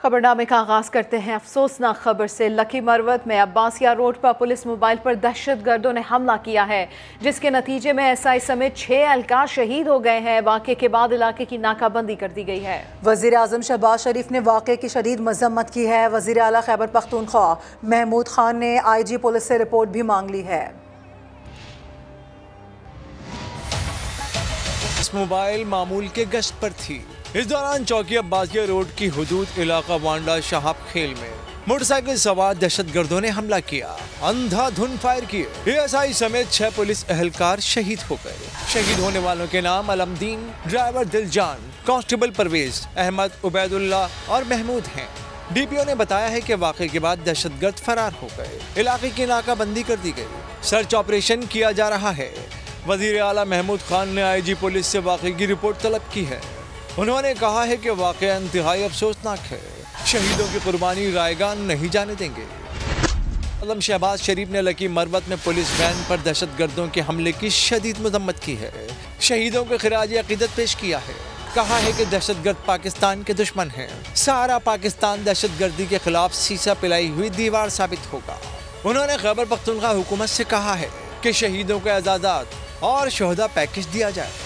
खबरनामे का आगाज करते हैं अफसोसनाक खबर से। लकी मरवत में अब्बासिया रोड पर पुलिस मोबाइल पर दहशतगर्दों ने हमला किया है, जिसके नतीजे में एसआई समेत 6 एहलकार शहीद हो गए हैं। वाक़े के बाद इलाके की नाकाबंदी कर दी गई है। वज़ीर आज़म शहबाज शरीफ ने वाक़े की शदीद मज़म्मत की है। वज़ीर आला खैबर पख्तूनख्वा महमूद खान ने IG पुलिस से रिपोर्ट भी मांग ली है। इस मोबाइल मामूल के गश्त पर थी। इस दौरान चौकी अब्बासिया रोड की हुदूद इलाका वांडा शाहब खेल में मोटरसाइकिल सवार दहशतगर्दों ने हमला किया, अंधाधुंध फायर किए। ASI समेत 6 पुलिस एहलकार शहीद हो गए। शहीद होने वालों के नाम अलमदीन, ड्राइवर दिलजान, कांस्टेबल परवेज, अहमद, उबैदुल्ला और महमूद हैं। DPO ने बताया है कि वाक़े के बाद दहशतगर्द फरार हो गए। इलाके की नाकाबंदी कर दी गई। सर्च ऑपरेशन किया जा रहा है। वज़ीर आला महमूद खान ने IG पुलिस से वाक़े की रिपोर्ट तलब की है। उन्होंने कहा है कि वाक़या इंतहाई अफसोसनाक है। शहीदों की कुर्बानी रायगान नहीं जाने देंगे। आज़म शहबाज शरीफ ने लकी मरवत में पुलिस वैन पर दहशतगर्दों के हमले की शदीद मजम्मत की है। शहीदों को खिराज अकीदत पेश किया है। कहा है कि दहशतगर्द पाकिस्तान के दुश्मन हैं। सारा पाकिस्तान दहशतगर्दी के खिलाफ सीसा पिलाई हुई दीवार साबित होगा। उन्होंने खैबर पख्तूनख्वा हुकूमत से कहा है कि शहीदों को एजाज़ात और शोहदा पैकेज दिया जाए।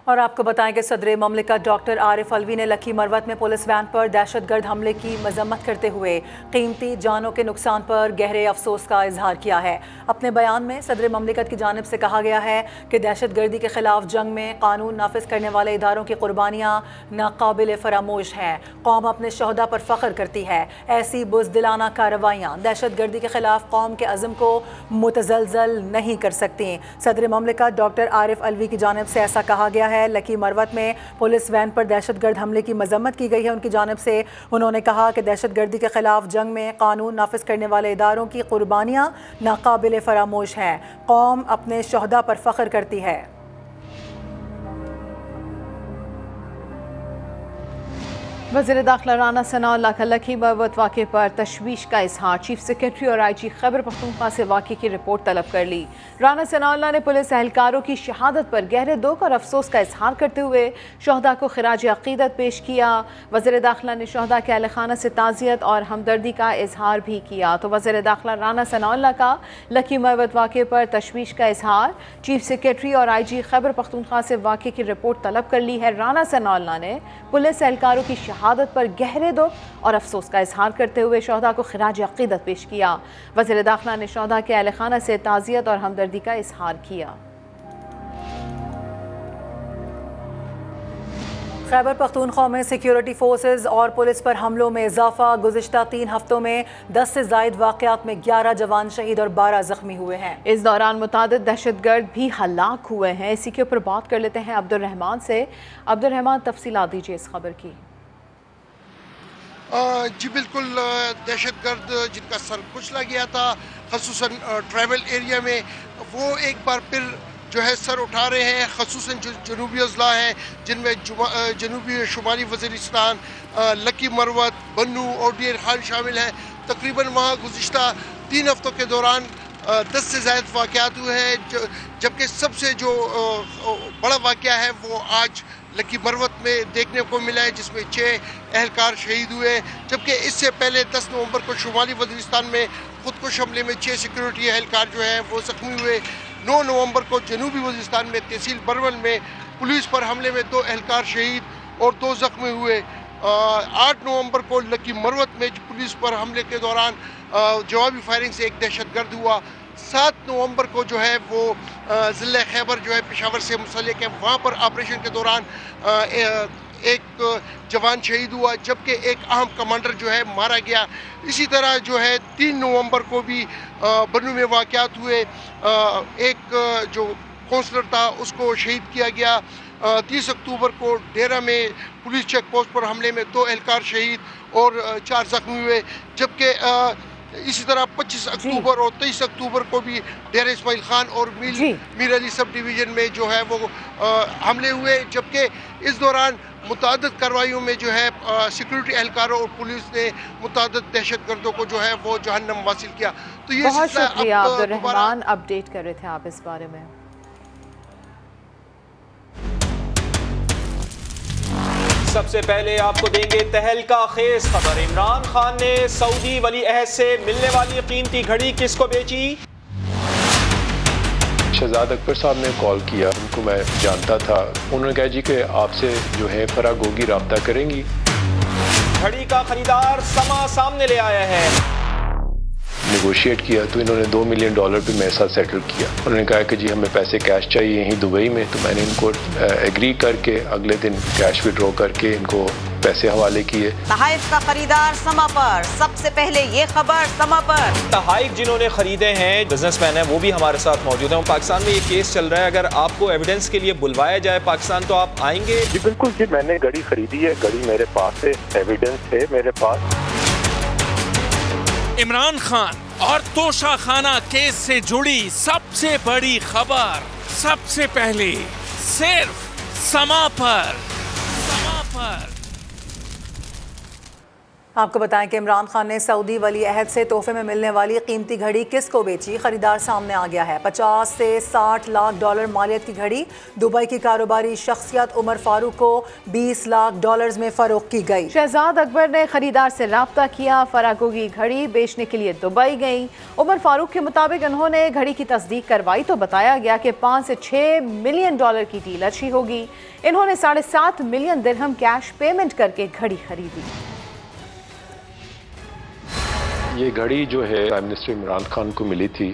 और आपको बताएं कि सदर ममलिकत डॉक्टर आरिफ अलवी ने लकी मरवत में पुलिस वैन पर दहशतगर्द हमले की मजम्मत करते हुए कीमती जानों के नुकसान पर गहरे अफसोस का इजहार किया है। अपने बयान में सदर ममलिकत की जानिब से कहा गया है कि दहशतगर्दी के खिलाफ जंग में कानून नाफिज करने वाले इदारों की कुर्बानियाँ नाकाबिल फरामोश हैं। कौम अपने शोहदा पर फ़ख्र करती है। ऐसी बुज़दिलाना कार्रवाइयाँ दहशतगर्दी के खिलाफ कौम के अज़्म को मुतज़लज़ल नहीं कर सकती। सदर ममलिकत डॉक्टर आरिफ अलवी की जानिब से ऐसा कहा गया है। लकी मरवत में पुलिस वैन पर दहशतगर्द हमले की मजम्मत की गई है। उनकी जानिब से उन्होंने कहा कि दहशतगर्दी के खिलाफ जंग में कानून नाफिज करने वाले इदारों की कुर्बानियाँ नाकाबिल फरामोश हैं। कौम अपने शोहदा पर फ़ख्र करती है। वज़ीर दाखिला राना सनाउल्लाह का लकी मरवत वाक़े पर तशवीश का इजहार। चीफ सेक्रेटरी और IG खैबर पख्तूनख्वा से वाक़े की रिपोर्ट तलब कर ली। राना सनाउल्लाह ने पुलिस एहलकारों की शहादत पर गहरे दुख और अफसोस का इजहार करते हुए शोहदा को खिराज अक़ीदत पेश किया। वज़ीर दाखिला ने शोहदा के अहल खाना से ताज़ियत और हमदर्दी का इजहार भी किया। तो वज़ीर दाखिला राना सनाउल्लाह का लकी मरवत वाक़े पर तशवीश का इजहार। चीफ सेक्रेटरी और IG खैबर पख्तूनख्वा से वाक़े की रिपोर्ट तलब कर ली है। राना सनाउल्लाह ने पुलिस एहलकारों की शहादत पर गहरे दुख और अफसोस का इजहार करते हुए शोहदा को खिराज अक़ीदत पेश किया। वज़ीर दाखिला ने शोहदा के अहल खाना से ताज़ियत और हमदर्दी का इजहार किया। खैबर पख्तूनख्वा में सिक्योरिटी फोर्सेज और पुलिस पर हमलों में इजाफा। गुज़िश्ता 3 हफ्तों में 10 से ज़ायद वाक़यात में 11 जवान शहीद और 12 ज़ख्मी हुए हैं। इस दौरान मुतादिद दहशतगर्द भी हलाक हुए हैं। इसी के ऊपर बात कर लेते हैं अब्दुर्रहमान से। अब्दुर्रहमान, तफसीलात दीजिए इस खबर की। जी बिल्कुल, दहशतगर्द जिनका सर कुचला गया था ख़ुसूसन ट्राइबल एरिया में, वो एक बार फिर जो है सर उठा रहे हैं। ख़ुसूसन जो जनूबी अज़ला हैं जिनमें जनूबी शुमाली वज़ीरिस्तान, लकी मरवत, बन्नू और डीर खान शामिल हैं। तकरीबन वहाँ गुज़िश्ता 3 हफ्तों के दौरान 10 से ज़ायद वाक़यात हुए हैं, जबकि सबसे जो बड़ा वाक़या है वो आज लकी मरवत में देखने को मिला है, जिसमें 6 एहलकार शहीद हुए। जबकि इससे पहले 10 नवंबर को शुमाली वज़ीरिस्तान में खुदकुश हमले में 6 सिक्योरिटी एहलकार जो हैं वो ज़ख्मी हुए। 9 नवंबर को जनूबी वज़ीरिस्तान में तहसील बरवल में पुलिस पर हमले में 2 एहलकार शहीद और 2 ज़ख्मी हुए। 8 नवंबर को लकी मरवत में पुलिस पर हमले के दौरान जवाबी फायरिंग से एक दहशतगर्द हुआ। 7 नवंबर को जो है वो ज़िला खैबर जो है पेशावर से मुंसलिक है, वहाँ पर ऑपरेशन के दौरान एक जवान शहीद हुआ, जबकि एक अहम कमांडर जो है मारा गया। इसी तरह जो है 3 नवंबर को भी बन्नू में वाक़यात हुए। एक जो काउंसलर था उसको शहीद किया गया। 30 अक्टूबर को डेरा में पुलिस चेक पोस्ट पर हमले में 2 एहलकार शहीद और 4 ज़ख्मी हुए। जबकि इसी तरह 25 अक्टूबर और 23 अक्टूबर को भी डेरा इस्माइल खान और मीर अली सब डिवीज़न में जो है वो हमले हुए। जबकि इस दौरान मुतादिद कार्रवाइयों में जो है सिक्योरिटी एहलकारों और पुलिस ने मुतादिद दहशतगर्दों को जो है वो जहन्नम वासिल किया। तो ये बहुत शुक्रिया अब्दुर्रहमान, अपडेट कर रहे थे आप इस बारे में। सबसे पहले आपको देंगे तहलका खेज खबर। इमरान खान ने सऊदी वली अहद से मिलने वाली कीमती घड़ी किसको बेची? शहजाद अकबर साहब ने कॉल किया, उनको मैं जानता था। उन्होंने कहा जी कि आपसे जो है फराग होगी, राब्ता करेंगी। घड़ी का खरीदार समा सामने ले आया है। नेगोशिएट किया तो इन्होंने $2 मिलियन पे मेरे साथ सेटल किया। उन्होंने कहा कि जी हमें पैसे कैश चाहिए यहीं दुबई में, तो मैंने इनको एग्री करके अगले दिन कैश विड्रॉ करके इनको पैसे हवाले किए। तहाइफ का खरीदार समा पर, सबसे पहले ये खबर समा पर। तहाइफ जिन्होंने खरीदे हैं बिजनेसमैन है, वो भी हमारे साथ मौजूद है। पाकिस्तान में ये केस चल रहा है, अगर आपको एविडेंस के लिए बुलवाया जाए पाकिस्तान तो आप आएंगे? जी बिल्कुल जी, मैंने घड़ी खरीदी है, घड़ी मेरे पास है, एविडेंस है मेरे पास। इमरान खान और तोशा खाना केस से जुड़ी सबसे बड़ी खबर सबसे पहले सिर्फ समा पर। आपको बताएं कि इमरान खान ने सऊदी वली अहद से तोहफे में मिलने वाली कीमती घड़ी किसको बेची? खरीदार सामने आ गया है। 50 से 60 लाख डॉलर मालियत की घड़ी दुबई की कारोबारी शख्सियत उमर फारूक को $20 लाख में फरोख्त की गई। शहजाद अकबर ने खरीदार से राब्ता किया, फरागोगी घड़ी बेचने के लिए दुबई गई। उमर फारूक के मुताबिक उन्होंने घड़ी की तस्दीक करवाई तो बताया गया कि $5 से $6 मिलियन की डील अच्छी होगी। इन्होंने 7.5 मिलियन दिरहम कैश पेमेंट करके घड़ी खरीदी। ये घड़ी जो है प्राइम मिनिस्टर इमरान खान को मिली थी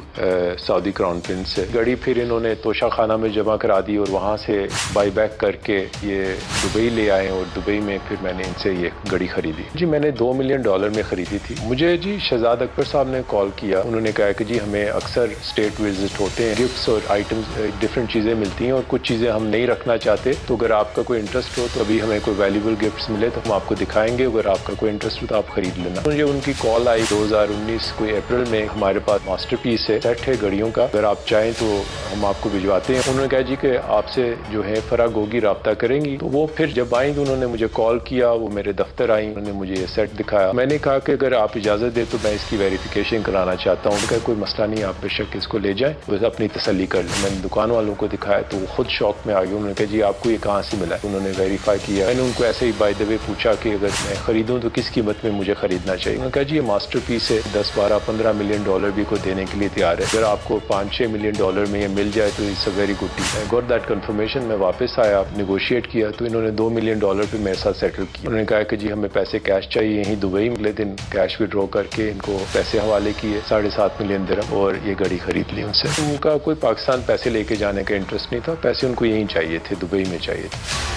सऊदी क्राउन प्रिंस से। घड़ी फिर इन्होंने तोशा खाना में जमा करा दी और वहाँ से बाई बैक करके ये दुबई ले आए और दुबई में फिर मैंने इनसे ये घड़ी खरीदी। जी मैंने $2 मिलियन में खरीदी थी। मुझे जी शहजाद अकबर साहब ने कॉल किया, उन्होंने कहा कि जी हमें अक्सर स्टेट विजिट होते हैं, गिफ्ट्स और आइटम्स डिफरेंट चीज़ें मिलती हैं और कुछ चीज़ें हम नहीं रखना चाहते, तो अगर आपका कोई इंटरेस्ट हो तो अभी हमें कोई वैल्यूबल गिफ्ट्स मिले तो हम आपको दिखाएंगे, अगर आपका कोई इंटरेस्ट हो तो आप खरीद लेना। मुझे उनकी कॉल आई 2019 कोई अप्रैल में। हमारे पास मास्टरपीस है, सेट है घड़ियों का, अगर आप चाहें तो हम आपको भिजवाते हैं। उन्होंने कहा जी कि आपसे जो है फराग होगी, राब्ता करेंगी। तो वो फिर जब आई तो उन्होंने मुझे कॉल किया, वो मेरे दफ्तर आई, उन्होंने मुझे ये सेट दिखाया। मैंने कहा कि अगर आप इजाज़त दे तो मैं इसकी वेरिफिकेशन कराना चाहता हूँ। उन्होंने कहा कोई मसला नहीं, आप बेशक इसको ले जाएं, बस अपनी तसल्ली कर लें। मैंने दुकान वालों को दिखाया तो वो खुद शौक में आ गए। उन्होंने कहा जी आपको ये कहाँ से मिला? उन्होंने वेरीफाई किया। मैंने उनको ऐसे ही बाय द वे पूछा कि अगर मैं खरीदूँ तो किस कीमत में मुझे खरीदना चाहिए? उन्होंने कहा जी ये मास्टरपीस है, 10, 12, 15 मिलियन भी को देने के लिए तैयार है। अगर आपको $5-6 मिलियन में ये मिल जाए तो it's a very good deal. I got that confirmation. मैं वापस आया, नेगोशिएट किया तो इन्होंने $2 मिलियन पे मेरे साथ सेटल किया। उन्होंने कहा कि जी हमें पैसे कैश चाहिए यहीं दुबई में। अगले दिन कैश विड्रॉ करके इनको पैसे हवाले किए, 7.5 मिलियन दिरहम, और ये घड़ी खरीद ली उनसे। तो उनका कोई पाकिस्तान पैसे लेके जाने का इंटरेस्ट नहीं था, पैसे उनको यहीं चाहिए थे, दुबई में चाहिए थे।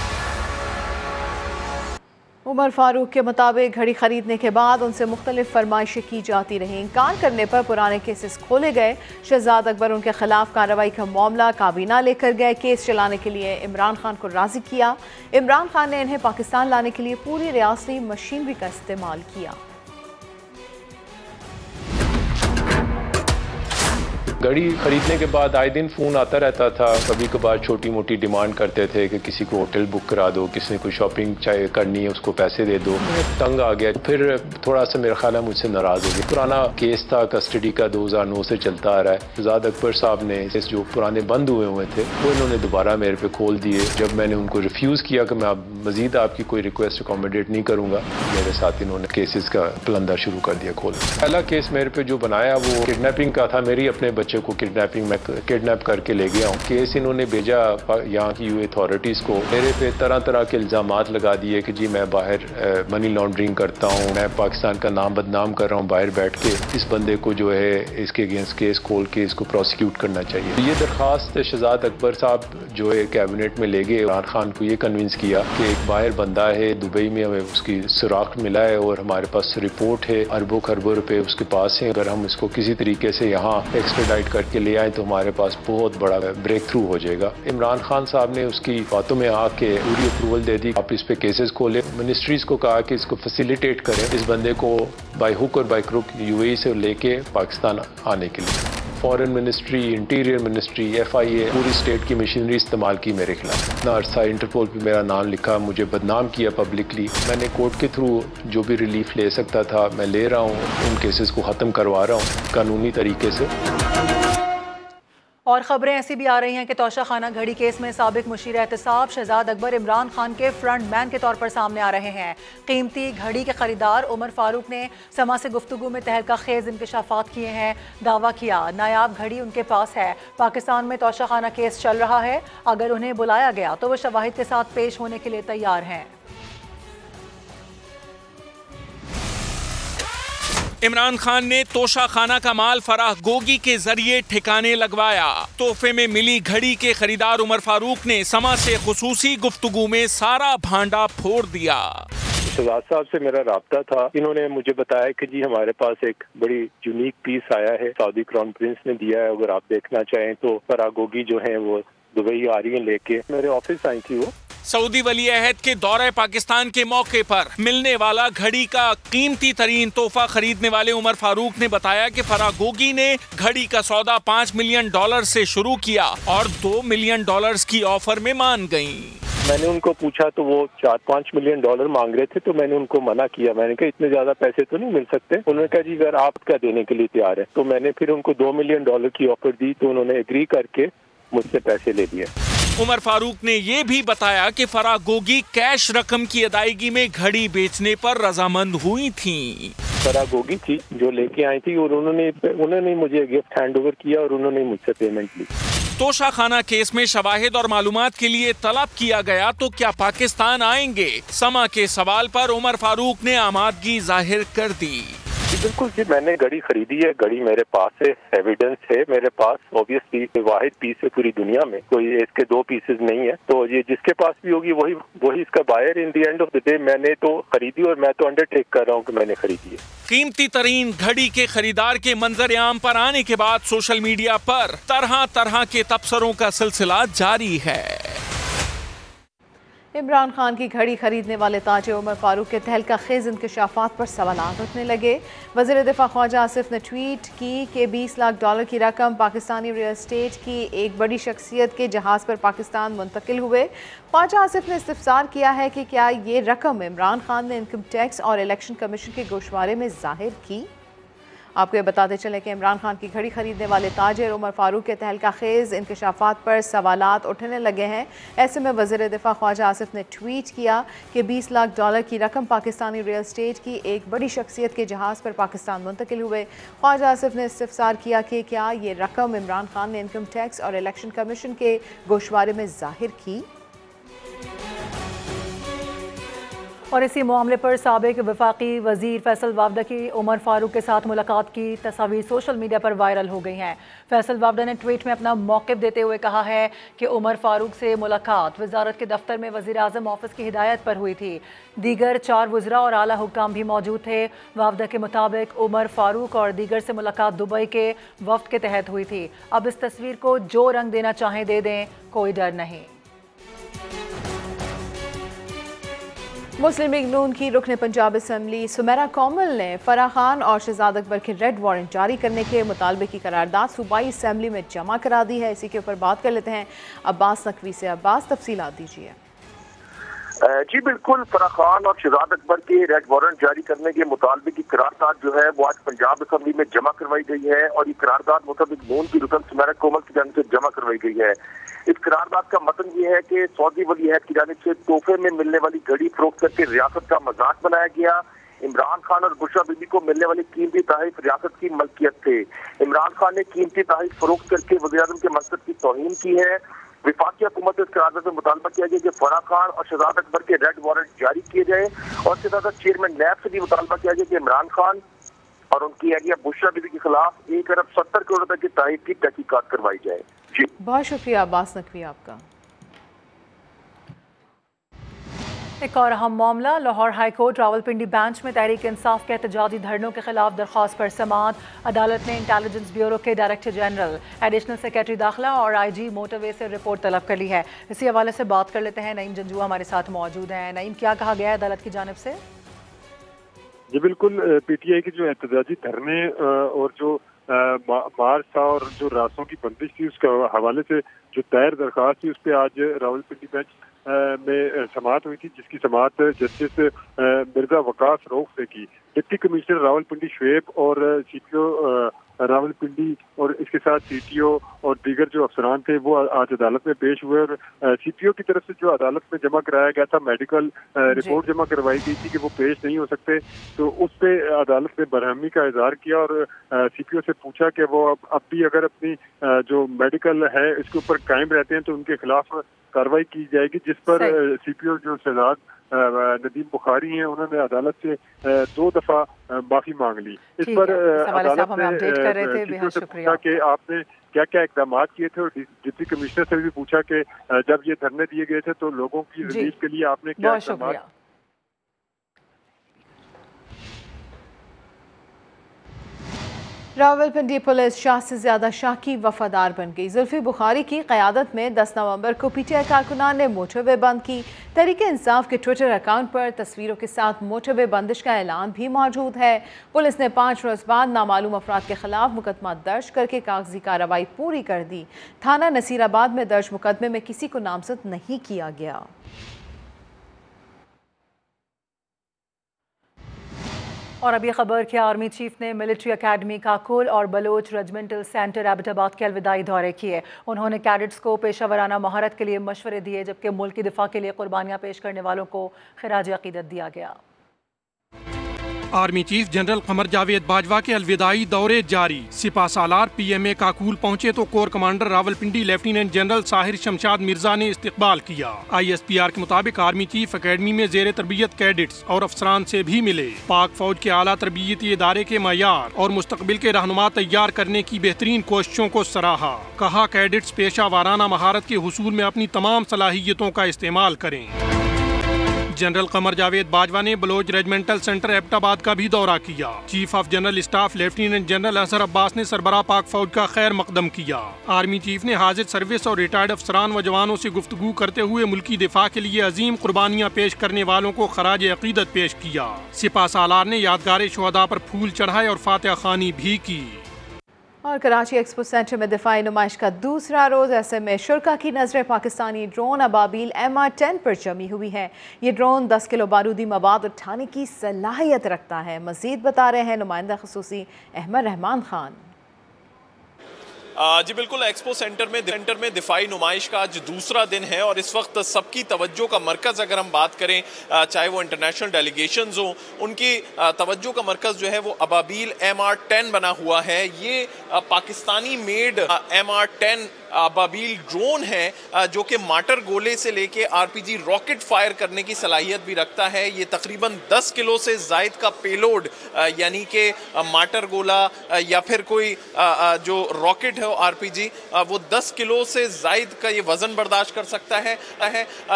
उमर फारूक के मुताबिक घड़ी खरीदने के बाद उनसे मुख्तलिफ फरमाइशें की जाती रहीं। इनकार करने पर पुराने केसेस खोले गए। शहजाद अकबर उनके खिलाफ कार्रवाई का मामला काबीना लेकर गए। केस चलाने के लिए इमरान खान को राजी किया। इमरान खान ने इन्हें पाकिस्तान लाने के लिए पूरी रियासती मशीनरी का इस्तेमाल किया। घड़ी खरीदने के बाद आए दिन फ़ोन आता रहता था। कभी कभार छोटी मोटी डिमांड करते थे कि किसी को होटल बुक करा दो, किसी ने कोई शॉपिंग चाहे करनी है उसको पैसे दे दो। तंग आ गया, फिर थोड़ा सा मेरा ख्याल है मुझसे नाराज़ हो गया। पुराना केस था कस्टडी का, 2009 से चलता आ रहा है। शहजाद अकबर साहब ने जो पुराने बंद हुए थे वो इन्होंने दोबारा मेरे पे खोल दिए। जब मैंने उनको रिफ्यूज़ किया कि मैं मज़ीद आपकी कोई रिक्वेस्ट अकोमोडेट नहीं करूँगा, मेरे साथ इन्होंने केसेस का पलंदा शुरू कर दिया खोल। पहला केस मेरे पे जो बनाया वो किडनैपिंग का था। मेरी अपने बच्चे को किडनैप करके ले गया हूँ। केस इन्होंने भेजा यहाँ की यूए अथॉरिटीज़ को। मेरे पे तरह तरह के इल्ज़ामात लगा दिए कि जी मैं बाहर मनी लॉन्ड्रिंग करता हूँ, मैं पाकिस्तान का नाम बदनाम कर रहा हूँ बाहर बैठ के। इस बंदे को जो है इसके अगेंस्ट केस खोल के इसको प्रोसिक्यूट करना चाहिए। तो ये दरख्वास्त शहजाद अकबर साहब जो है कैबिनेट में ले गए। इमरान खान को ये कन्विंस किया कि एक बाहर बंदा है दुबई में, हमें उसकी सुराख मिला है और हमारे पास रिपोर्ट है, अरबों खरबों रुपए उसके पास है। अगर हम इसको किसी तरीके से यहाँ एक्सट्राडाइट करके ले आए तो हमारे पास बहुत बड़ा ब्रेक थ्रू हो जाएगा। इमरान खान साहब ने उसकी बातों में आके पूरी अप्रूवल दे दी। आप इस पे केसेस खोले। मिनिस्ट्रीज को कहा कि इसको फैसिलिटेट करें, इस बंदे को बाय हुक और बाय क्रुक यूएई से लेके पाकिस्तान आने के लिए। Foreign ministry, interior ministry, FIA, पूरी स्टेट की मशीनरी इस्तेमाल की मेरे खिलाफ। इतना अरसा इंटरपोल पे मेरा नाम लिखा, मुझे बदनाम किया पब्लिकली। मैंने कोर्ट के थ्रू जो भी रिलीफ ले सकता था मैं ले रहा हूँ, उन केसेस को ख़त्म करवा रहा हूँ कानूनी तरीके से। और ख़बरें ऐसी भी आ रही हैं कि तोशाखाना घड़ी केस में साबिक मुशीर एहतसाब शहजाद अकबर इमरान खान के फ्रंट मैन के तौर पर सामने आ रहे हैं। कीमती घड़ी के खरीदार उमर फारूक ने समा से गुफ्तगू में तहलका खेज इंकशाफात किए हैं। दावा किया नायाब घड़ी उनके पास है। पाकिस्तान में तोशाखाना केस चल रहा है, अगर उन्हें बुलाया गया तो वो शवाहिद के साथ पेश होने के लिए तैयार हैं। इमरान खान ने तोशाखाना का माल फराह गोगी के जरिए ठिकाने लगवाया। तोहफे में मिली घड़ी के खरीदार उमर फारूक ने समा से खुसूसी गुफ्तगू में सारा भांडा फोड़ दिया। शहजाद साहब से मेरा राब्ता था, इन्होंने मुझे बताया कि जी हमारे पास एक बड़ी यूनिक पीस आया है, सऊदी क्राउन प्रिंस ने दिया है, अगर आप देखना चाहें तो फराह गोगी जो है वो दुबई आ रही है लेके। मेरे ऑफिस आई थी वो। सऊदी वली अहद के दौरे पाकिस्तान के मौके पर मिलने वाला घड़ी का कीमती तरीन तोहफा खरीदने वाले उमर फारूक ने बताया कि फराह गोगी ने घड़ी का सौदा $5 मिलियन से शुरू किया और $2 मिलियन की ऑफर में मान गईं। मैंने उनको पूछा तो वो $4-5 मिलियन मांग रहे थे, तो मैंने उनको मना किया। मैंने कहा इतने ज्यादा पैसे तो नहीं मिल सकते। उन्होंने कहा जी अगर आप क्या देने के लिए तैयार है, तो मैंने फिर उनको $2 मिलियन की ऑफर दी, तो उन्होंने एग्री करके मुझसे पैसे ले लिए। उमर फारूक ने ये भी बताया कि फराह गोगी कैश रकम की अदायगी में घड़ी बेचने पर रजामंद हुई थी। फराह गोगी थी जो लेके आई थी और उन्होंने मुझे गिफ्ट हैंड ओवर किया और उन्होंने मुझसे पेमेंट ली। तोशाखाना केस में शवाहिद और मालूमात के लिए तलब किया गया तो क्या पाकिस्तान आएंगे? समा के सवाल पर उमर फारूक ने आमादगी जाहिर कर दी। बिल्कुल जी, मैंने घड़ी खरीदी है, घड़ी मेरे पास है, एविडेंस है मेरे पास। ऑब्वियसली वाहिद पीस है पूरी दुनिया में, कोई इसके 2 पीसेस नहीं है, तो ये जिसके पास भी होगी वही इसका buyer. In the end of the day मैंने तो खरीदी और मैं तो अंडरटेक कर रहा हूँ कि मैंने खरीदी है। कीमती तरीन घड़ी के खरीदार के मंजर आम पर आने के बाद सोशल मीडिया पर तरह तरह के तबसरों का सिलसिला जारी है। इमरान खान की घड़ी खरीदने वाले ताजे उमर फारूक के तहलका खेज इंकशाफात पर सवालात उठने लगे। वज़ीर दिफा ख्वाजा आसिफ ने ट्वीट की कि $20 लाख की रकम पाकिस्तानी रियल एस्टेट की एक बड़ी शख्सियत के जहाज़ पर पाकिस्तान मुंतकिल हुए। ख्वाजा आसिफ ने इस्तफसार किया है कि क्या ये रकम इमरान खान ने इनकम टैक्स और इलेक्शन कमीशन के गोशवारे में जाहिर की। आपको ये बताते चलें कि इमरान खान की घड़ी खरीदने वाले ताजिर उमर फारूक के तहलका खेज इंकशाफात पर सवालात उठने लगे हैं। ऐसे में वज़ीर दिफा ख्वाजा आसिफ ने ट्वीट किया कि $20 लाख की रकम पाकिस्तानी रियल एस्टेट की एक बड़ी शख्सियत के जहाज़ पर पाकिस्तान मुंतकिल हुए। ख्वाजा आसिफ ने इस्तफसार किया कि क्या ये रकम इमरान खान ने इनकम टैक्स और इलेक्शन कमीशन के गोशवारे में जाहिर की। और इसी मामले पर साबिक वफाकी वजीर फैसल वावदा की उमर फारूक के साथ मुलाकात की तस्वीर सोशल मीडिया पर वायरल हो गई हैं। फैसल वावदा ने ट्वीट में अपना मौक़िफ़ देते हुए कहा है कि उमर फारूक से मुलाकात वजारत के दफ्तर में वज़ीर आज़म ऑफिस की हिदायत पर हुई थी। दीगर 4 वज़रा और आला हुक्काम भी मौजूद थे। वावदा के मुताबिक उमर फारूक और दीगर से मुलाकात दुबई के वफ्द के तहत हुई थी। अब इस तस्वीर को जो रंग देना चाहें दे दें, कोई डर नहीं। मुस्लिम लीग नून की रुकन पंजाब असम्बली सुमेरा कोमल ने फराह खान और शहजाद अकबर के रेड वारंट जारी करने के मुतालबे की करारदाद सूबाई असम्बली में जमा करा दी है। इसी के ऊपर बात कर लेते हैं अब्बास नकवी से। अब्बास, तफसीलात दीजिए। जी बिल्कुल, फराह खान और शहजाद अकबर के रेड वारंट जारी करने के मुतालबे की करारदाद जो है वो आज पंजाब असम्बली में जमा करवाई गई है और ये करारदाद मुताबिक नून की रुकन सुमेरा कोमल की जानिब से जमा करवाई गई है। इस करारदाद का मतलब ये है कि सऊदी वली अहद की जानिब से तोहफे में मिलने वाली घड़ी फरोख्त करके रियासत का मजाक बनाया गया। इमरान खान और बुशरा बीबी को मिलने वाली कीमती तोहफे रियासत की मलकियत थे। इमरान खान ने कीमती तोहफे फरोख्त करके वज़ीर-ए-आज़म के मकसद की तौहीन की है। विफाकी हुकूमत से इस करारदाद में मुतालबा किया गया कि फराह खान और शहजाद अकबर के रेड वारंट जारी किए जाए और इसके साथ चेयरमैन नैब से भी मुतालबा किया गया कि इमरान खान और उनकी अहलिया बुशरा बीबी के खिलाफ 1 अरब 70 करोड़ रुपए की तहरीर की तहकीकात करवाई जाए। जी बहुत शुक्रिया अब्बास नकवी आपका। एक और अहम मामला, Lahore high court Rawalpindi bench में तहरीक इंसाफ के एहतजाजी धरनों के खिलाफ दरख्वास्त पर समाअत। अदालत ने इंटेलिजेंस ब्यूरो के डायरेक्टर जनरल, एडिशनल सेक्रेटरी दाखिला और IG मोटरवे से रिपोर्ट तलब कर ली है। इसी हवाले से बात कर लेते हैं। नईम जंजुआ हमारे साथ मौजूद हैं। नईम, क्या कहा गया है अदालत की जानिब से? जी बिल्कुल, PTI के जो एहतजाजी धरने और जो मार्च था और जो रास्तों की बंदिश थी उसके हवाले से जो दायर दरख्वास्त थी उस पर आज रावलपिंडी बेंच में समाअत हुई थी, जिसकी समाअत जस्टिस मिर्जा वकास रऊफ ने की। डिप्टी कमिश्नर रावलपिंडी शुएब और CPO रावलपिंडी और इसके साथ CTO और दीगर जो अफसरान थे वो आज अदालत में पेश हुए और CPO की तरफ से जो अदालत में जमा कराया गया था मेडिकल रिपोर्ट जमा करवाई गई थी कि वो पेश नहीं हो सकते, तो उस पे अदालत ने बरहमी का इजहार किया और CPO से पूछा कि वो अब भी अगर अपनी जो मेडिकल है इसके ऊपर कायम रहते हैं तो उनके खिलाफ कार्रवाई की जाएगी, जिस पर CPO जो शहजाद नदीम बुखारी हैं उन्होंने अदालत से 2 दफा माफी मांग ली। इस पर अदालत ने CPO से पूछा कि आपने क्या क्या इकदाम किए थे और डिप्टी कमिश्नर से भी पूछा कि जब ये धरने दिए गए थे तो लोगों की रिलीफ के लिए आपने क्या इकदाम। रावलपिंडी पुलिस शाह से ज्यादा शाह की वफादार बन गई। जुल्फी बुखारी की क़यादत में 10 नवंबर को PTI कारकुनान ने मोटरवे बंद की। तहरीक इंसाफ के ट्विटर अकाउंट पर तस्वीरों के साथ मोटरवे बंदिश का ऐलान भी मौजूद है। पुलिस ने 5 रोज बाद नामालूम अफराद के खिलाफ मुकदमा दर्ज करके कागजी कार्रवाई पूरी कर दी। थाना नसीराबाद में दर्ज मुकदमे में किसी को नामजद नहीं किया गया। और अब ये खबर कि आर्मी चीफ ने मिलिट्री अकेडमी काकोल और बलोच रेजिमेंटल सेंटर एबटाबाद के अलविदाई दौरे किए। उन्होंने कैडेट्स को पेशा वराना महारत के लिए मशवरे दिए, जबकि मुल्क की दिफा के लिए कुर्बानियां पेश करने वालों को खिराज अकीदत दिया गया। Army chief general Qamar Javed Bajwa के अलविदाई दौरे जारी। सिपा सालार PMA काकूल पहुंचे तो core commander Rawalpindi lieutenant general Sahir Shamshad Mirza ने इस्तकबाल किया। ISPR के मुताबिक आर्मी चीफ अकेडमी में जेर तरबियत कैडेट्स और अफसरान से भी मिले। पाक फौज के आला तरबियती इदारे के मयार और मुस्तकबिल के रहनुमा तैयार करने की बेहतरीन कोशिशों को सराहा। कहा कैडेट्स पेशा वाराना महारत के हुसूल में अपनी तमाम सलाहियतों का इस्तेमाल करें। जनरल कमर जावेद बाजवा ने बलोच रेजिमेंटल सेंटर एबटाबाद का भी दौरा किया। Chief of general staff lieutenant general Azhar Abbas ने सरबराह पाक फौज का खैर मकदम किया। आर्मी चीफ ने हाजिर सर्विस और रिटायर्ड अफसरान व जवानों से गुफ्तगू करते हुए मुल्की दिफा के लिए अजीम कुर्बानियां पेश करने वालों को खराज अकीदत पेश किया। सिपा सालार ने यादगार शुहदा पर फूल चढ़ाए और फातिहा खानी भी की। और कराची एक्सपो सेंटर में दिफाई नुमाइश का दूसरा रोज ऐसे में शुरा की नजरें पाकिस्तानी ड्रोन अबाबील MR10 पर जमी हुई है। ये ड्रोन 10 किलो बारूदी मवाद उठाने की सलाहियत रखता है। मजीद बता रहे हैं नुमाइंदा खसूसी अहमद रहमान खान। जी बिल्कुल, एक्सपो सेंटर में दिफाई नुमाइश का आज दूसरा दिन है और इस वक्त सबकी तवज्जो का मरकज़ अगर हम बात करें, चाहे वो इंटरनेशनल डेलीगेशंस हों, उनकी तवज्जो का मरकज़ जो है वो अबाबील MR10 बना हुआ है। ये Pakistani made MR10 Ababeel drone है जो कि माटर गोले से लेके RPG रॉकेट फायर करने की सलाहियत भी रखता है। ये तकरीबन 10 किलो से ज़ायद का पेलोड यानी कि माटर गोला या फिर कोई जो रॉकेट है RPG वो 10 किलो से ज़ायद का ये वज़न बर्दाश्त कर सकता है।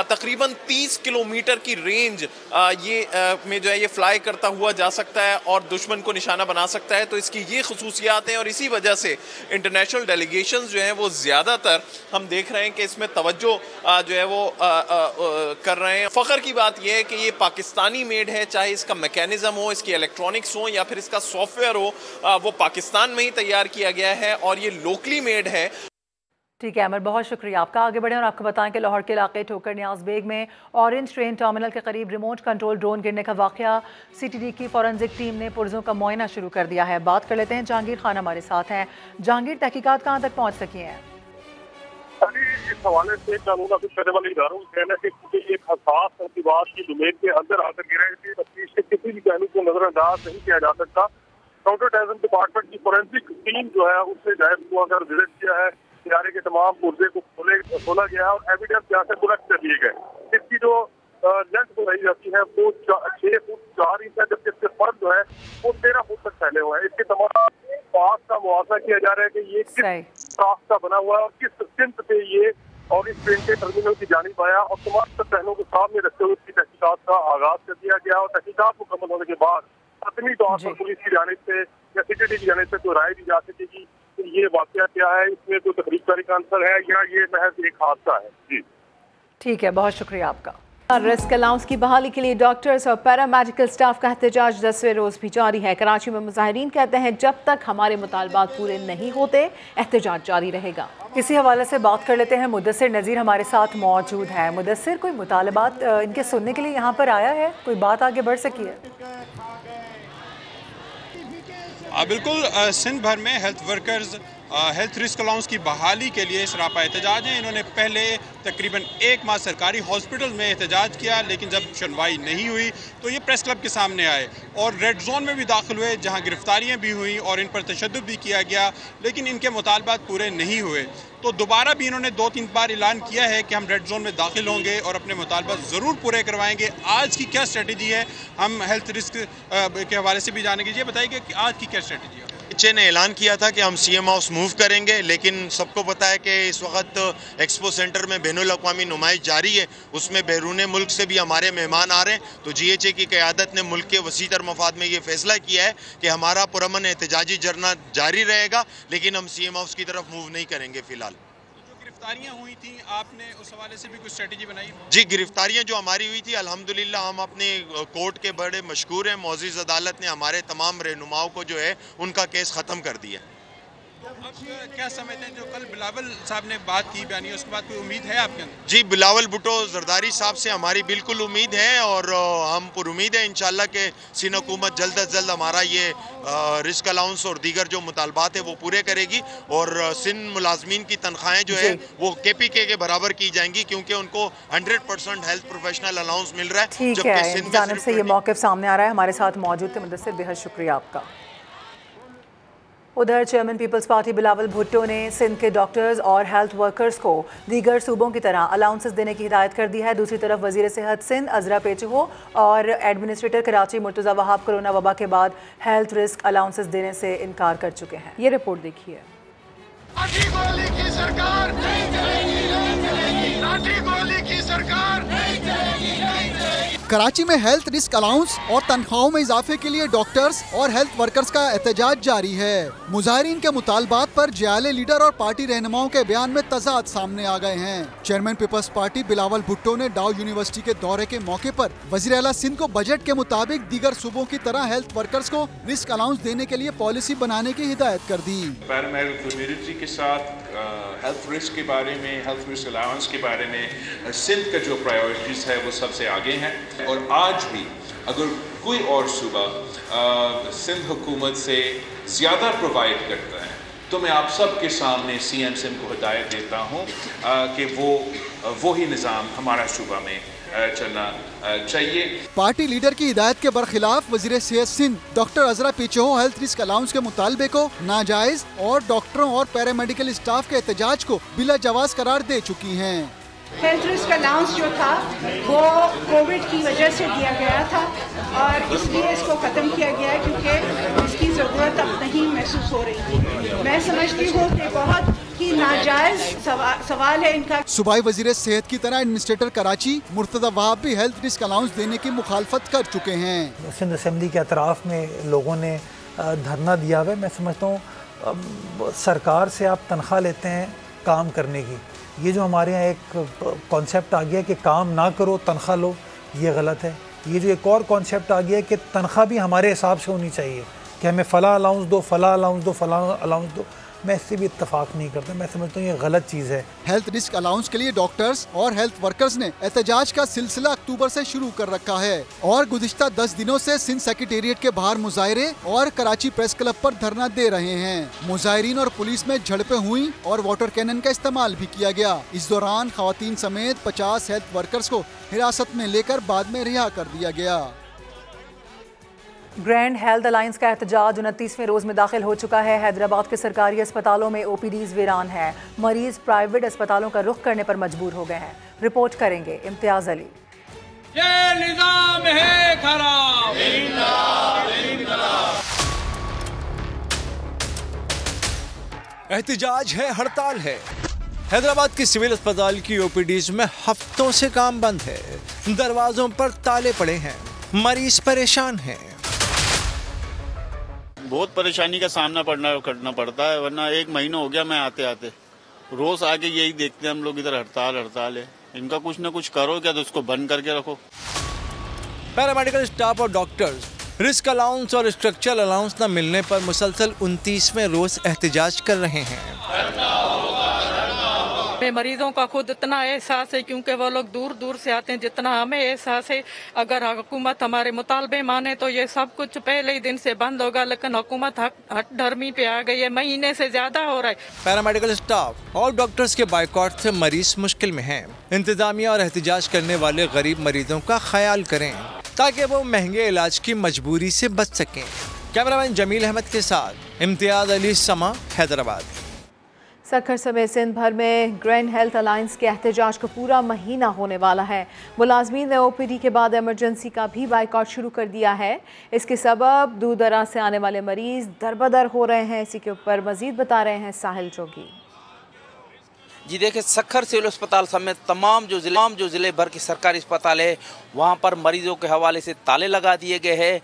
तकरीबन 30 किलोमीटर की रेंज ये में जो है ये फ्लाई करता हुआ जा सकता है और दुश्मन को निशाना बना सकता है। तो इसकी ये खसूसियात हैं और इसी वजह से इंटरनेशनल डेलीगेशंस जो हैं वो ज़्यादातर हम देख रहे हैं कि इसमें तवज्जो जो है वो कर रहे हैं। फ़ख्र की बात यह है कि ये पाकिस्तानी मेड है, चाहे इसका मैकेनिज़्म हो, इसकी इलेक्ट्रॉनिक्स हो या फिर इसका सॉफ्टवेयर हो, वो पाकिस्तान में ही तैयार किया गया है और ये लोकली मेड है। ठीक है अमर, बहुत शुक्रिया आपका। आगे बढ़ें और आपको बताएं कि लाहौर के इलाके ठोकर न्याज बेग में ऑरेंज ट्रेन टर्मिनल के करीब रिमोट कंट्रोल ड्रोन गिरने का वाकया। CTD की फॉरेंसिक टीम ने पुर्जों का मुआयना शुरू कर दिया है। बात कर लेते हैं, जहांगीर खान हमारे साथ हैं। जहांगीर, तहकीकात कहाँ तक पहुँच सकी हैं? इस हवाले से कानून नाफिज करने वाले इदारों का कहना है कि एक हसास तरतीबात की डोमेन के अंदर आकर गिरा है, तफ्तीश से किसी भी पहलू को नजरअंदाज नहीं किया जा सकता। काउंटर टेररिज्म डिपार्टमेंट की फॉरेंसिक टीम जो है उससे जाहिर हुआ कर विजिट किया है। सियारे के तमाम पुर्जे को खोला गया है और एविडेंस यहाँ से कलेक्ट कर लिए गए। इसकी जो लेंथ बनाई जाती है वो 6 फुट 4 इंच है, जबकि इसके फर्द जो है वो 13 फुट तक फैले हुए हैं। इसके तमाम पास का मुआवजा किया जा रहा है कि ये किस क्राफ्ट का बना हुआ है और किस सिंत पे ये और इस ट्रेन के टर्मिनल की जानिब आया और तमाम पहलुओं को सामने रखते हुए इसकी तहकीकात का आगाज कर दिया गया और तहकीकात मुकम्मल होने के बाद हतमी तौर पर पुलिस की जानिब से या CTD की जानिब से तो राय दी जा सकेगी कि ये वाकया क्या है, इसमें कोई तकरीबकारी का आंसर है या ये महज एक हादसा है। जी ठीक है, बहुत शुक्रिया आपका। रिस्क अलाउंस की बहाली के लिए डॉक्टर्स और पैरामेडिकल स्टाफ का एहतजाज 10वें रोज भी जारी है। कराची में मुजाहिरीन कहते हैं जब तक हमारे मुतालबात पूरे नहीं होते एहतजाज जारी रहेगा। इसी हवाले से बात कर लेते हैं, मुदस्सिर नज़ीर हमारे साथ मौजूद है। मुदस्सिर, कोई मुतालबात इनके सुनने के लिए यहाँ पर आया है? कोई बात आगे बढ़ सकी है? बिल्कुल सिंध भर में health workers health risk allowance की बहाली के लिए सरापा एहतजाज है। इन्होंने पहले तकरीबन 1 माह सरकारी हॉस्पिटल में एहतजाज किया, लेकिन जब सुनवाई नहीं हुई तो ये प्रेस क्लब के सामने आए और रेड जोन में भी दाखिल हुए, जहां गिरफ्तारियां भी हुई और इन पर तशद्दुद भी किया गया, लेकिन इनके मुतालबात पूरे नहीं हुए। तो दोबारा भी इन्होंने 2-3 बार ऐलान किया है कि हम रेड जोन में दाखिल होंगे और अपने मुतालबात ज़रूर पूरे करवाएंगे। आज की क्या स्ट्रेटजी है, हम हेल्थ रिस्क के हवाले से भी जानेंगे। ये बताइए कि आज की क्या स्ट्रेटजी है? चे ने ऐलान किया था कि हम सीएम हाउस मूव करेंगे, लेकिन सबको पता है कि इस वक्त एक्सपो सेंटर में बैनुल अक़वामी नुमाइश जारी है, उसमें बैरून मुल्क से भी हमारे मेहमान आ रहे हैं। तो GHA की क़यादत ने मुल्क के वसीतर मफाद में ये फैसला किया है कि हमारा पुरअमन एहतजाजी जरना जारी रहेगा, लेकिन हम सीएम हाउस की तरफ मूव नहीं करेंगे फ़िलहाल। गिरफ्तारियां हुई थी, आपने उस हवाले से भी कुछ स्ट्रेटजी बनाई? जी, गिरफ्तारियां जो हमारी हुई थी, अल्हम्दुलिल्लाह हम अपने कोर्ट के बड़े मशकूर हैं। मौज़िज़ अदालत ने हमारे तमाम रहनुमाओं को जो है उनका केस ख़त्म कर दिया। अब क्या समझते हैं, जो कल बिलावल साहब ने बात की बयानी, उसके बाद कोई उम्मीद है आपके अंदर? जी, बिलावल भुट्टो जरदारी साहब से हमारी बिल्कुल उम्मीद है और हम पुरुमीद है इंशाल्लाह के सिंध हुकूमत जल्द अज जल्द हमारा ये रिस्क अलाउंस और दीगर जो मुतालबात है वो पूरे करेगी और सिंध मुलाजमीन की तनख्वाहें जो है वो KPK के बराबर की जाएंगी, क्योंकि उनको 100% हेल्थ प्रोफेशनल अलाउंस मिल रहा है। ठीक है, जानिब से ये मौक़िफ़ सामने आ रहा है। हमारे साथ मौजूद थे मुदस्सिर, बेहद शुक्रिया आपका। उधर chairman people's party Bilawal Bhutto ने सिंध के डॉक्टर्स और हेल्थ वर्कर्स को दीगर सूबों की तरह अलाउंसेस देने की हिदायत कर दी है। दूसरी तरफ वज़ीर सेहत सिंध अज़रा पेचहो और एडमिनिस्ट्रेटर कराची मुर्तज़ा वहाब कोरोना वबा के बाद हेल्थ रिस्क अलाउंसेस देने से इनकार कर चुके हैं। ये रिपोर्ट देखिए। कराची में हेल्थ रिस्क अलाउंस और तनख्वाहों में इजाफे के लिए डॉक्टर्स और हेल्थ वर्कर्स का एहतजाज जारी है। मुजाहिरीन के मुतालबात पर JLA लीडर और पार्टी रहनुमाओं के बयान में तजाद सामने आ गए हैं। Chairman people's party Bilawal Bhutto ने डाउ यूनिवर्सिटी के दौरे के मौके पर वज़ीर आला सिंध को बजट के मुताबिक दीगर सूबों की तरह हेल्थ वर्कर्स को रिस्क अलाउंस देने के लिए पॉलिसी बनाने की हिदायत कर दी। पैरामेडिकल के साथ हेल्थ रिस्क के बारे में, हेल्थ रिस्क अलाउंस के बारे में सिंध का जो प्रायोरिटीज़ है वो सबसे आगे हैं और आज भी अगर कोई और सूबा सिंध हुकूमत से ज़्यादा प्रोवाइड करता है तो मैं आप सब के सामने CM सिंध को हिदायत देता हूँ कि वो ही निज़ाम हमारा सूबा में चलना चाहिए। पार्टी लीडर की हिदायत के बरखिलाफ वज़ीर सेहत Sindh doctor Azra Pechuho health risk allowance के मुतालबे को नाजायज और डॉक्टरों और पैरामेडिकल स्टाफ के एहतजाज को बिला जवाज करार दे चुकी हैं। हेल्थ रिस्क अलाउंस जो था वो कोविड की वजह से दिया गया था और इसलिए इसको ख़त्म किया गया है क्योंकि इसकी ज़रूरत अब नहीं महसूस हो रही थी। मैं समझती हूँ कि बहुत ही नाजायज़ सवाल है इनका। सूबाई वज़ीर सेहत की तरह एडमिनिस्ट्रेटर कराची मुर्तज़ा वहाब भी हेल्थ रिस्क अलाउंस देने की मुखालफत कर चुके हैं। सिंध असम्बली के अतराफ़ में लोगों ने धरना दिया हुआ है। मैं समझता हूँ सरकार से आप तनख्वाह लेते हैं काम करने की, ये जो हमारे यहाँ एक कॉन्सेप्ट आ गया कि काम ना करो तनख्वाह लो, ये गलत है। ये जो एक और कॉन्सेप्ट आ गया है कि तनख्वाह भी हमारे हिसाब से होनी चाहिए कि हमें फ़ला अलाउंस दो, फ़ला अलाउंस दो, फ़ला अलाउंस दो, मैं इससे भी इत्तफाक नहीं करता। मैं समझता हूँ ये गलत चीज़ है। हेल्थ रिस्क अलाउंस के लिए डॉक्टर्स और हेल्थ वर्कर्स ने एहतजाज का सिलसिला अक्टूबर से शुरू कर रखा है और गुज़िश्ता 10 दिनों से सिंध सेक्रेटेरिएट के बाहर मुजाहिरे और कराची प्रेस क्लब पर धरना दे रहे हैं। मुजाहिरीन और पुलिस में झड़पें हुई और वाटर कैनन का इस्तेमाल भी किया गया। इस दौरान खवातीन समेत 50 हेल्थ वर्कर्स को हिरासत में लेकर बाद में रिहा कर दिया गया। ग्रैंड हेल्थ अलायंस का एहतजाज 29वें रोज़ में दाखिल हो चुका है। हैदराबाद के सरकारी अस्पतालों में OPDs वीरान है। मरीज प्राइवेट अस्पतालों का रुख करने पर मजबूर हो गए हैं। रिपोर्ट करेंगे इम्तियाज अली। ये निजाम है खराब। एहतजाज है, हड़ताल है। हैदराबाद के सिविल अस्पताल की OPDs में हफ्तों से काम बंद है। दरवाजों पर ताले पड़े हैं, मरीज परेशान हैं। बहुत परेशानी का सामना करना पड़ता है, वरना 1 महीना हो गया मैं आते आते रोज आके यही देखते हैं हम लोग, इधर हड़ताल है। इनका कुछ ना कुछ करो, क्या तो उसको बंद करके रखो। पैरामेडिकल स्टाफ और डॉक्टर्स रिस्क अलाउंस और स्ट्रक्चरल अलाउंस न मिलने पर मुसलसल 29वें रोज एहतजाज कर रहे हैं। मरीजों का खुद इतना एहसास है क्योंकि वो लोग दूर दूर से आते हैं, जितना हमें एहसास है अगर हुकूमत हमारे मुतालबे माने तो ये सब कुछ पहले ही दिन से बंद होगा, लेकिन हुकूमत हट धर्मी पे आ गई है, महीने से ज्यादा हो रहा है। पैरामेडिकल स्टाफ और डॉक्टर्स के बाइकआउट से मरीज मुश्किल में हैं। इंतजामिया और एहतजाज करने वाले गरीब मरीजों का ख्याल करें ताकि वो महंगे इलाज की मजबूरी से बच सकें। कैमरामैन जमील अहमद के साथ इम्तियाज अली, समा, हैदराबाद। सखर समेत सिंध भर में ग्रैंड हेल्थ अलायंस के एहतजाज को पूरा महीना होने वाला है। मुलाजमीन ने OPD के बाद इमरजेंसी का भी बाइकआउट शुरू कर दिया है। इसके सबब दूर दराज से आने वाले मरीज दरबदर हो रहे हैं। इसी के ऊपर मजीद बता रहे हैं साहिल जोगी। जी देखिए, सखर सिविल अस्पताल समेत तमाम जो ज़िले भर के सरकारी अस्पताल है वहाँ पर मरीजों के हवाले से ताले लगा दिए गए हैं।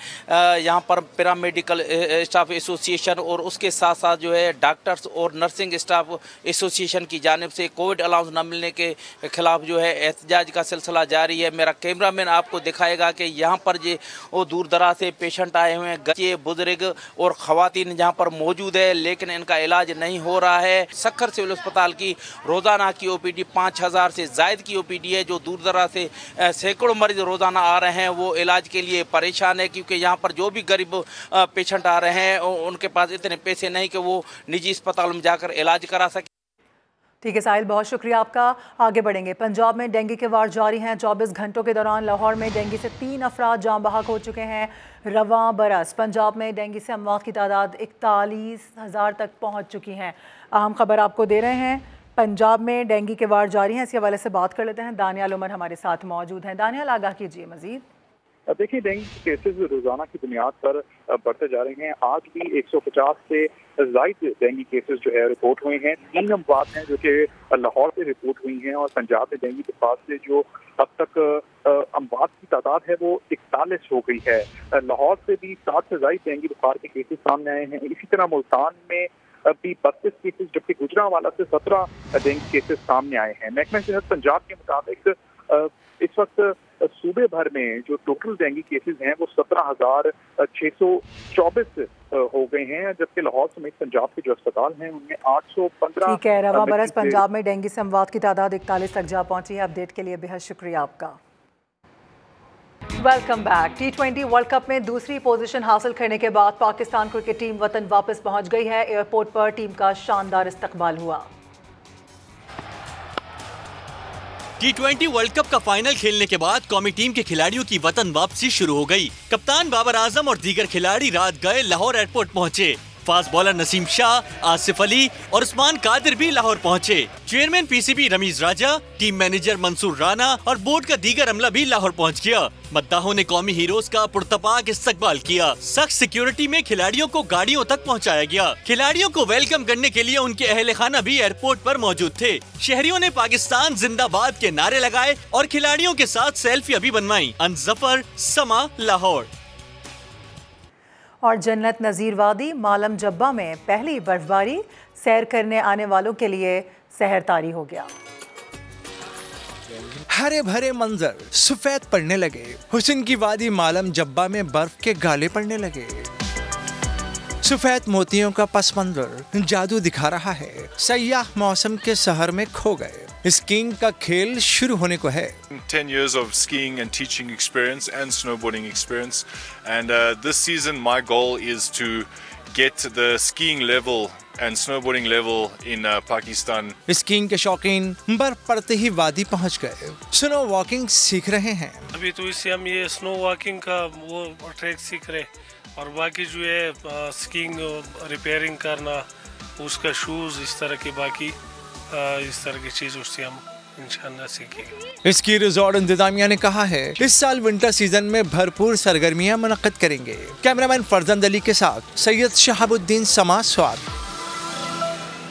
यहाँ पर पैरामेडिकल स्टाफ एसोसिएशन और उसके साथ साथ जो है डॉक्टर्स और नर्सिंग स्टाफ एसोसिएशन की जानिब से कोविड अलाउंस न मिलने के खिलाफ जो है एहतजाज का सिलसिला जारी है। मेरा कैमरामैन आपको दिखाएगा कि यहाँ पर जो वो दूर दराज से पेशेंट आए हुए हैं, बच्चे, बुजुर्ग और ख़वातीन यहाँ पर मौजूद है, लेकिन इनका इलाज नहीं हो रहा है। सखर सिविल अस्पताल की रोज़ाना की OPD 5000 से ज़ायद की OPD है। जो दूर दराज से सैकड़ों मरीज रोज़ाना आ रहे हैं वो इलाज के लिए परेशान है, क्योंकि यहाँ पर जो भी गरीब पेशेंट आ रहे हैं उनके पास इतने पैसे नहीं कि वो निजी अस्पताल में जाकर इलाज करा सके। ठीक है साहिल, बहुत शुक्रिया आपका। आगे बढ़ेंगे। पंजाब में डेंगू के वार जारी हैं। 24 घंटों के दौरान लाहौर में डेंगू से 3 अफराद जाँ बहक हो चुके हैं। रवां बरस पंजाब में डेंगू से अमवात की तादाद 41,000 तक पहुँच चुकी हैं। अहम खबर आपको दे रहे हैं, पंजाब में डेंगू के वार जारी हैं। इसके हवाले से बात कर लेते हैं। दानियाल उमर हमारे साथ मौजूद हैं। दानियाल, आगाह कीजिए मजीद। देखिए, डेंगू के केसेस रोजाना की बुनियाद पर बढ़ते जा रहे हैं। आज भी 150 से ज़ायद डेंगू केसेस जो है रिपोर्ट हुए हैं। 3 अमवात हैं जो कि लाहौर से रिपोर्ट हुई हैं और पंजाब में डेंगू के पास से जो अब तक अमवात की तादाद है वो 41 हो गई है। लाहौर से भी 60 से ज़ायद डेंगू बुखार के केसेस सामने आए हैं। इसी तरह मुल्तान में अभी 32 केसेस, जबकि गुजरांवाला से 17 डेंगू केसेस सामने आए हैं। महकमा सेहत पंजाब के मुताबिक इस वक्त सूबे भर में जो टोटल डेंगू केसेस हैं वो 17,624 हो गए हैं, जबकि लाहौर समेत पंजाब के जो अस्पताल हैं उनमें 815। ठीक है, रवां बरस पंजाब में डेंगू से अमवात की तादाद 41 तक जा पहुंची है। अपडेट के लिए बेहद शुक्रिया आपका। Welcome back. T20 world cup में दूसरी पोजीशन हासिल करने के बाद पाकिस्तान क्रिकेट टीम वतन वापस पहुंच गई है। एयरपोर्ट पर टीम का शानदार इस्तकबाल हुआ। T20 वर्ल्ड कप का फाइनल खेलने के बाद कौमी टीम के खिलाड़ियों की वतन वापसी शुरू हो गई। कप्तान बाबर आजम और दीगर खिलाड़ी रात गए लाहौर एयरपोर्ट पहुंचे। फास्ट बॉलर नसीम शाह, आसिफ अली और उस्मान कादिर भी लाहौर पहुंचे। चेयरमैन PCB रमीज राजा, टीम मैनेजर मंसूर राना और बोर्ड का दीगर अमला भी लाहौर पहुंच गया। मद्दाहों ने कौमी हीरोज का पुरतपाक इस्तकबाल किया। सख्त सिक्योरिटी में खिलाड़ियों को गाड़ियों तक पहुंचाया गया। खिलाड़ियों को वेलकम करने के लिए उनके अहले खाना भी एयरपोर्ट पर मौजूद थे। शहरियों ने पाकिस्तान जिंदाबाद के नारे लगाए और खिलाड़ियों के साथ सेल्फियां भी बनवाई। अनजफर, समा, लाहौर। और जन्नत नज़ीर वादी मालम जब्बा में पहली बर्फबारी, सैर करने आने वालों के लिए सहरतारी हो गया। हरे भरे मंजर सफेद पड़ने लगे। हुस्न की वादी मालम जब्बा में बर्फ के गाले पड़ने लगे। सफेद मोतियों का पस मंजर जादू दिखा रहा है। सयाह मौसम के सहर में खो गए। स्कीइंग का खेल शुरू होने को है। 10 years of skiing and teaching experience and snowboarding experience, and this season my goal is to get the skiing level and snowboarding level in Pakistan. Skiing के शौकीन बर्फ पड़ते ही वादी पहुंच गए। स्नो वॉकिंग सीख रहे हैं। अभी तो इससे हम ये स्नो वॉकिंग का वो ट्रैक सीख रहे और बाकी जो है स्कीइंग रिपेयरिंग करना, उसका शूज, इस तरह की बाकी इस तरह की चीज उससे हम इंशाल्लाह सीखेंगे। इसकी रिजॉर्ट इंतजामिया ने कहा है इस साल विंटर सीजन में भरपूर सरगर्मियां मुनक्किद करेंगे। कैमरामैन फरजंद अली के साथ सैयद शहाबुद्दीन, समा, स्वाद।